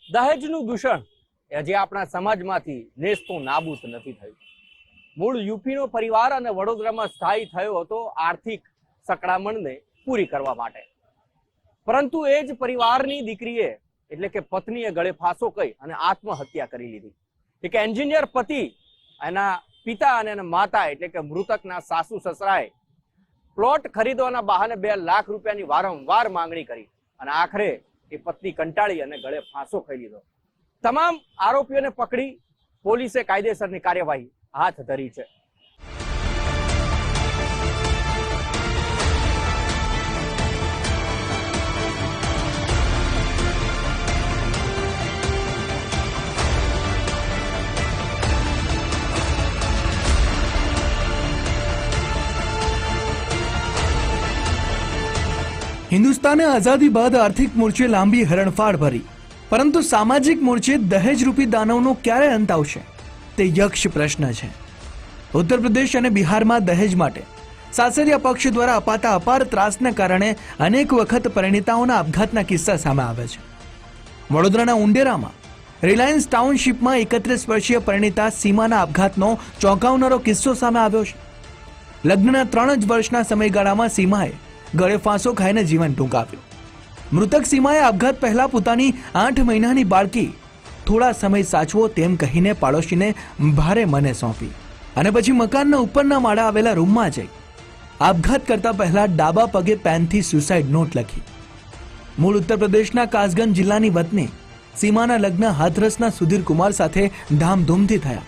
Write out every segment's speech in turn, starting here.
દહેજનું દૂષણ એ હજી આપણા સમાજમાંથી નેસ્તો નાબૂદ નથી થયું. મૂળ યુપીનો પરિવાર અને વડોદરામાં સ્થાયી થયો હતો આર્થિક સકડામણને પૂરી કરવા માટે. પરંતુ એ જ પરિવારની દીકરીએ એટલે કે પત્નીએ ગળે ફાંસો કહી અને આત્મહત્યા કરી લીધી. એક એન્જિનિયર પતિ, એના પિતા અને એના માતા એટલે કે મૃતકના સાસુ સસરાએ પ્લોટ ખરીદવાના બહાને 2 લાખ રૂપિયાની વારંવાર માંગણી કરી અને આખરે એ પત્ની કંટાળી અને ગળે ફાંસો ખાઈ લીધો. તમામ આરોપીઓને પકડી પોલીસે કાયદેસરની કાર્યવાહી હાથ ધરી છે. હિન્દુસ્તાને આઝાદી બાદ આર્થિક મોરચે લાંબી હરણફાળ ભરી, પરંતુ સામાજિક મોરચે દહેજ રૂપી દાનવનો ક્યારે અંત આવશે તે યક્ષ પ્રશ્ન છે. ઉત્તર પ્રદેશ અને બિહારમાં દહેજ માટે સાસરિયા પક્ષ દ્વારા અપાતા અપાર ત્રાસના કારણે અનેક વખત પરિણીતાઓના આપઘાતના કિસ્સા સામે આવે છે. વડોદરાના ઉંડેરામાં રિલાયન્સ ટાઉનશીપમાં 31 વર્ષીય પરિણીતા સીમાના આપઘાતનો ચોંકાવનારો કિસ્સો સામે આવ્યો છે. લગ્નના 3 જ વર્ષના સમયગાળામાં સીમાએ ગળે ફાંસો ખાઈને જીવન ટૂંકાવ્યું. મૃતક સીમાએ આપઘાત પહેલા પોતાની 8 મહિનાની બાળકી થોડા સમય સાચવો તેમ કહીને પાડોશીને ભારે મને સોંપી અને પછી મકાનના ઉપરના માળે આવેલા રૂમમાં જઈ આપઘાત કરતા પહેલા ડાબા પગે પેનથી સુસાઇડ નોટ લખી. મૂળ ઉત્તર પ્રદેશના કાસગંજ જિલ્લાની વતની સીમાના લગ્ન હાથરસના સુધીર કુમાર સાથે ધામધૂમથી થયા.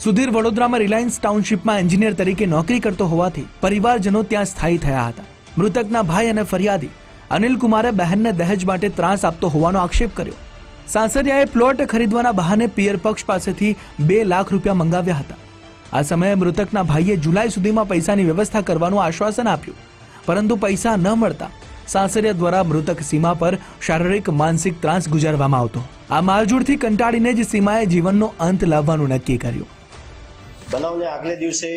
સુધીર વડોદરામાં રિલાયન્સ ટાઉનશીપમાં એન્જિનિયર તરીકે નોકરી કરતો હોવાથી પરિવારજનો ત્યાં સ્થાયી થયા હતા. મૃતકના ભાઈ અને ફરિયાદી અનિલ કુમારે બહેનને દહેજ માટે ત્રાસ આપતો હોવાનો આક્ષેપ કર્યો. સાસરિયાએ પ્લોટ ખરીદવાના બહાને પિયર પક્ષ પાસેથી 2 લાખ રૂપિયા મંગાવ્યા હતા. આ સમયે મૃતકના ભાઈએ જુલાઈ સુધીમાં પૈસાની વ્યવસ્થા કરવાનું આશ્વાસન આપ્યું, પરંતુ પૈસા ન મળતા સાસરિયા દ્વારા મૃતક સીમા પર શારીરિક માનસિક ત્રાસ ગુજારવામાં આવતો. આ મારઝૂડથી કંટાળીને જ સીમાએ જીવનનો અંત લાવવાનું નક્કી કર્યું. બનાવને આગલે દિવસે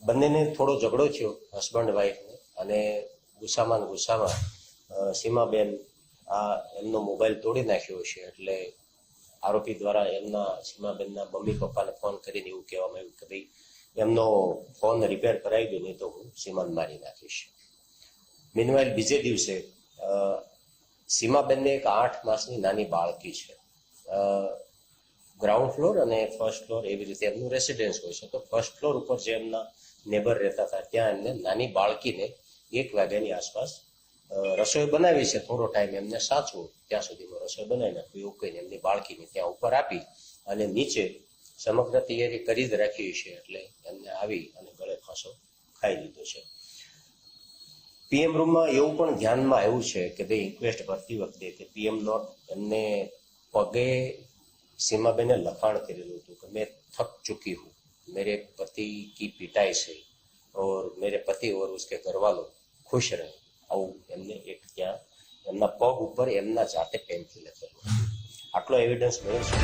બંનેને થોડો ઝઘડો થયો, હસબન્ડ વાઈફને, અને ગુસ્સામાં સીમાબેન એમનો મોબાઈલ તોડી નાખ્યો છે. એટલે આરોપી દ્વારા એમના સીમાબેનના મમ્મી પપ્પાને ફોન કરીને એવું કહેવામાં આવ્યું કે ભાઈ એમનો ફોન રિપેર કરાવી દો, નહીં તો હું સીમાને મારી નાખીશ. મીનવાઇલ બીજે દિવસે સીમાબેનને એક 8 માસની નાની બાળકી છે. ગ્રાઉન્ડ ફ્લોર અને ફર્સ્ટ ફ્લોર એવી રીતે એમનું રેસિડેન્સ હોય છે. તો ફર્સ્ટ ફ્લોર ઉપર જે એમના નેબર રહેતા હતા ત્યાં એમને નાની બાળકીને 1 વાગ્યાની આસપાસ રસોઈ બનાવી છે. થોડો ટાઈમ એમને સાચવો ત્યાં સુધીમાં રસોઈ બનાવી નાખવી એવું કહીને એમની બાળકીને ત્યાં ઉપર આપી અને નીચે સમગ્ર તૈયારી કરી જ રાખી છે. એટલે એમને આવી અને ગળે ફાંસો ખાઈ લીધો છે. પીએમ રૂમમાં એવું પણ ધ્યાનમાં આવ્યું છે કે ભાઈ ઇન્ક્વેસ્ટ ભરતી વખતે કે પીએમ નોટ એમને પગે सीमाबेन ने लखाण करेलू હતું કે मैं थक चुकी हूँ, मेरे पति की पिटाई से और मेरे पति और उसके घर वालों खुश रहे. આવું એમને એક ત્યાં એમના પગ ઉપર એમના જાતે પેનથી લખેલું. આટલો એવિડન્સ મળ્યો છે.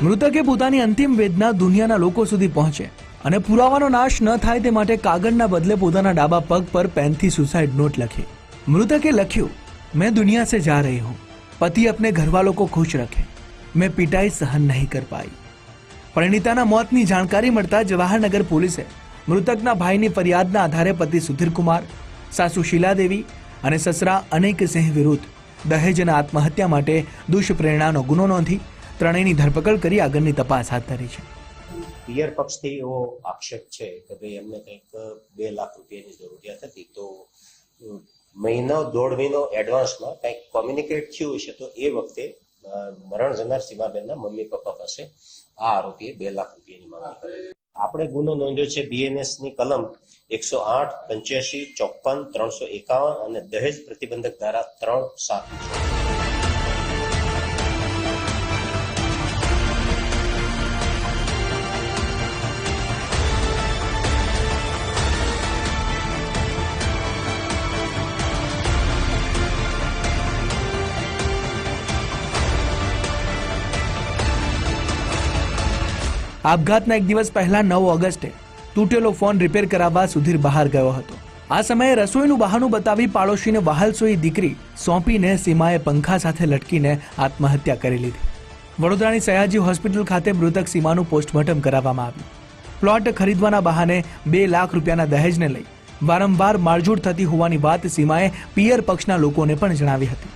મૃતકે પોતાની અંતિમ વેદના દુનિયાના લોકો સુધી પહોંચે અને પુરાવાનો નાશ ન થાય તે માટે કાગળના બદલે પોતાના ડાબા પગ પર પેનથી સુસાઇડ નોટ લખી. મૃતકે લખ્યું, मैं दुनिया से जा रही हूँ, पति अपने घरवालों को खुश रखे, मैं पिटाई सहन नहीं कर पाई. પરિણીતાના મોતની જાણકારી મળતા જવાહરનગર પોલીસે મૃતકના ભાઈની ફરિયાદના આધારે પતિ સુધીર કુમાર, સાસુ શીલાદેવી અને સસરા અનેક સિંહ વિરુદ્ધ દહેજ અને આત્મહત્યા માટે દુષ્પ્રેરણાનો ગુનો નોંધી ત્રણેયની ધરપકડ કરી આગળની તપાસ હાથ ધરી છે. પિયર પક્ષથી એવો આક્ષેપ છે કે ભાઈ એમને કંઈક 2 લાખ રૂપિયાની જરૂરિયાત હતી. તો મહિનો 1.5 મહિનો એડવાન્સમાં કંઈક કોમ્યુનિકેટ થયું છે. તો એ વખતે મરણ જનાર સીમાબેનના મમ્મી પપ્પા પાસે આ આરોપીએ 2 લાખ રૂપિયાની માંગણી કરી. આપણે ગુનો નોંધ્યો છે BNS ની કલમ 108, 85, 54, 351 અને દહેજ પ્રતિબંધક ધારા 3(7). આપઘાતના એક દિવસ પહેલા 9 ઓગસ્ટે તૂટેલો ફોન રિપેર કરાવવા સુધીર બહાર ગયો હતો. આ સમયે રસોઈનું બહાનું બતાવી પાડોશીને વહાલસોઈ દીકરી સોંપીને સીમાએ પંખા સાથે લટકીને આત્મહત્યા કરી લીધી. વડોદરાની સયાજી હોસ્પિટલ ખાતે મૃતક સીમાનું પોસ્ટમોર્ટમ કરાવવામાં આવ્યું. પ્લોટ ખરીદવાના બહાને 2 લાખ રૂપિયાના દહેજને લઈ વારંવાર મારઝૂડ થતી હોવાની વાત સીમાએ પિયર પક્ષના લોકોને પણ જણાવી હતી.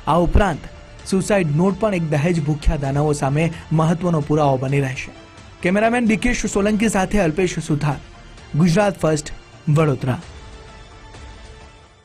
આ ઉપરાંત સુસાઇડ નોટ પણ એક દહેજ ભૂખ્યા દાનવો સામે મહત્વનો પુરાવો બની રહેશે. કેમેરામેન બીકેશ સોલંકી સાથે અલ્પેશ સુથાર, ગુજરાત ફર્સ્ટ, વડોદરા.